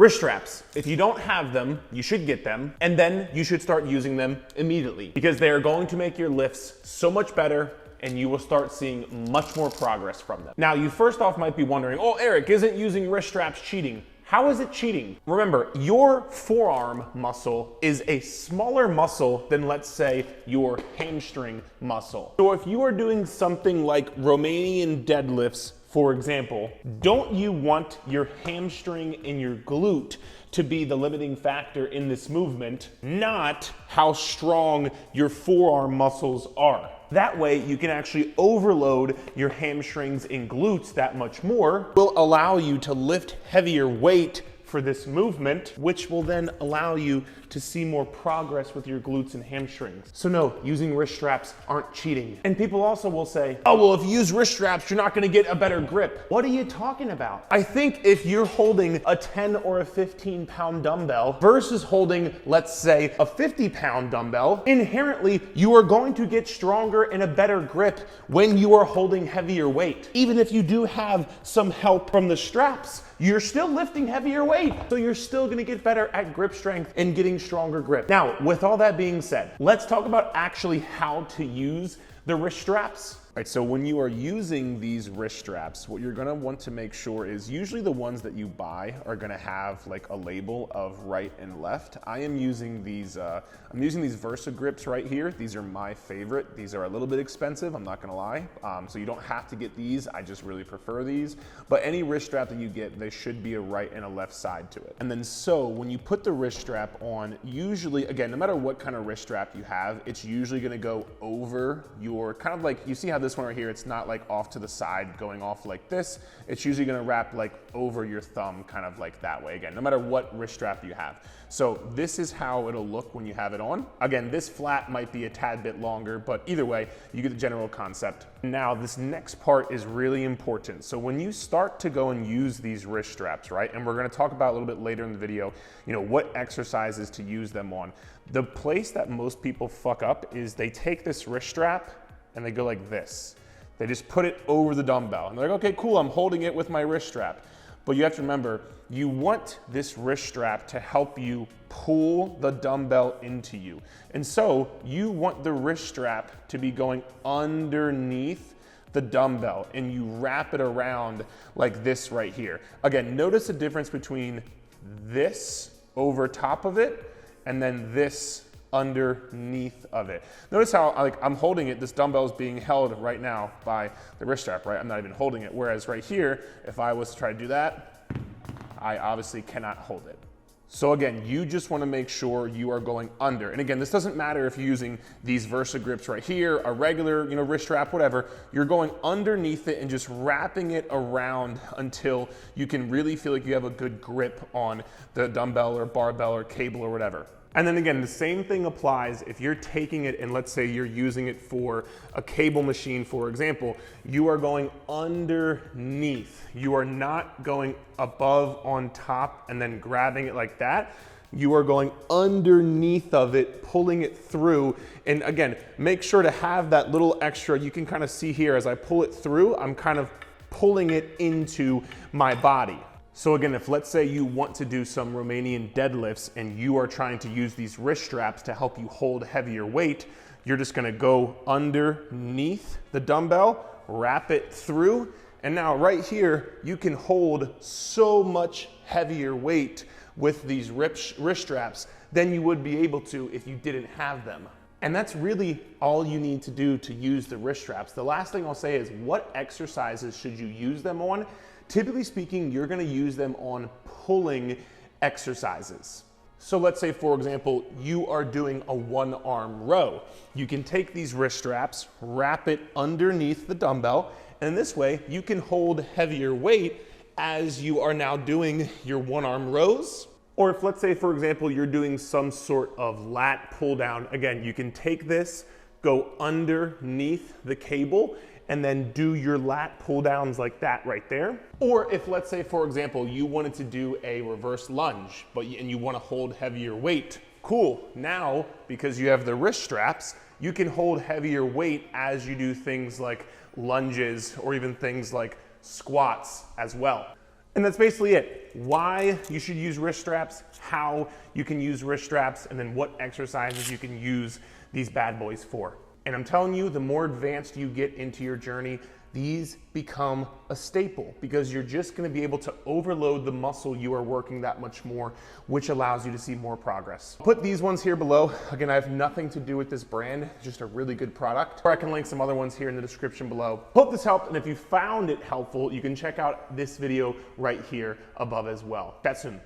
Wrist straps, if you don't have them, you should get them, and then you should start using them immediately because they are going to make your lifts so much better and you will start seeing much more progress from them. Now, you first off might be wondering, oh, Eric, isn't using wrist straps cheating? How is it cheating? Remember, your forearm muscle is a smaller muscle than, let's say, your hamstring muscle. So if you are doing something like Romanian deadlifts, for example, don't you want your hamstring and your glute to be the limiting factor in this movement, not how strong your forearm muscles are? That way you can actually overload your hamstrings and glutes that much more, will allow you to lift heavier weight for this movement, which will then allow you to see more progress with your glutes and hamstrings. So no, using wrist straps aren't cheating. And people also will say, oh, well, if you use wrist straps, you're not gonna get a better grip. What are you talking about? I think if you're holding a 10 or a 15-pound dumbbell versus holding, let's say, a 50-pound dumbbell, inherently, you are going to get stronger and a better grip when you are holding heavier weight. Even if you do have some help from the straps, you're still lifting heavier weight. So you're still gonna get better at grip strength and getting stronger grip. Now, with all that being said, let's talk about actually how to use the wrist straps. All right, so when you are using these wrist straps, what you're gonna want to make sure is usually the ones that you buy are gonna have like a label of right and left. I am using these, I'm using these Versa grips right here. These are my favorite. These are a little bit expensive, I'm not gonna lie. So you don't have to get these, I just really prefer these. But any wrist strap that you get, there should be a right and a left side to it. And then so when you put the wrist strap on, usually, again, no matter what kind of wrist strap you have, it's usually gonna go over your, kind of like, you see how this one right here, it's not like off to the side going off like this. It's usually gonna wrap like over your thumb, kind of like that way. Again, no matter what wrist strap you have. So this is how it'll look when you have it on. Again, this flap might be a tad bit longer, but either way, you get the general concept. Now, this next part is really important. So when you start to go and use these wrist straps, right? And we're gonna talk about a little bit later in the video, you know, what exercises to use them on. The place that most people fuck up is they take this wrist strap and they go like this. They just put it over the dumbbell. And they're like, okay, cool, I'm holding it with my wrist strap. But you have to remember, you want this wrist strap to help you pull the dumbbell into you. And so you want the wrist strap to be going underneath the dumbbell and you wrap it around like this right here. Again, notice the difference between this over top of it and then this underneath of it. Notice how I'm holding it, this dumbbell is being held right now by the wrist strap, right? I'm not even holding it. Whereas right here, if I was to try to do that, I obviously cannot hold it. So again, you just wanna make sure you are going under. And again, this doesn't matter if you're using these Versa grips right here, a regular, you know, wrist strap, whatever, you're going underneath it and just wrapping it around until you can really feel like you have a good grip on the dumbbell or barbell or cable or whatever. And then again, the same thing applies if you're taking it and let's say you're using it for a cable machine, for example, you are going underneath. You are not going above on top and then grabbing it like that. You are going underneath of it, pulling it through. And again, make sure to have that little extra, you can kind of see here as I pull it through, I'm kind of pulling it into my body. So again, if let's say you want to do some Romanian deadlifts and you are trying to use these wrist straps to help you hold heavier weight, you're just gonna go underneath the dumbbell, wrap it through, and now right here, you can hold so much heavier weight with these wrist straps than you would be able to if you didn't have them. And that's really all you need to do to use the wrist straps. The last thing I'll say is what exercises should you use them on? Typically speaking, you're gonna use them on pulling exercises. So let's say, for example, you are doing a one-arm row. You can take these wrist straps, wrap it underneath the dumbbell, and this way you can hold heavier weight as you are now doing your one-arm rows. Or if let's say, for example, you're doing some sort of lat pull down, again, you can take this, go underneath the cable, and then do your lat pull downs like that right there. Or if let's say, for example, you wanted to do a reverse lunge, and you wanna hold heavier weight, cool. Now, because you have the wrist straps, you can hold heavier weight as you do things like lunges or even things like squats as well. And that's basically it. Why you should use wrist straps, how you can use wrist straps, and then what exercises you can use these bad boys for. And I'm telling you, the more advanced you get into your journey, these become a staple because you're just gonna be able to overload the muscle you are working that much more, which allows you to see more progress. I'll put these ones here below. Again, I have nothing to do with this brand, just a really good product. Or I can link some other ones here in the description below. Hope this helped, and if you found it helpful, you can check out this video right here above as well. Chat soon.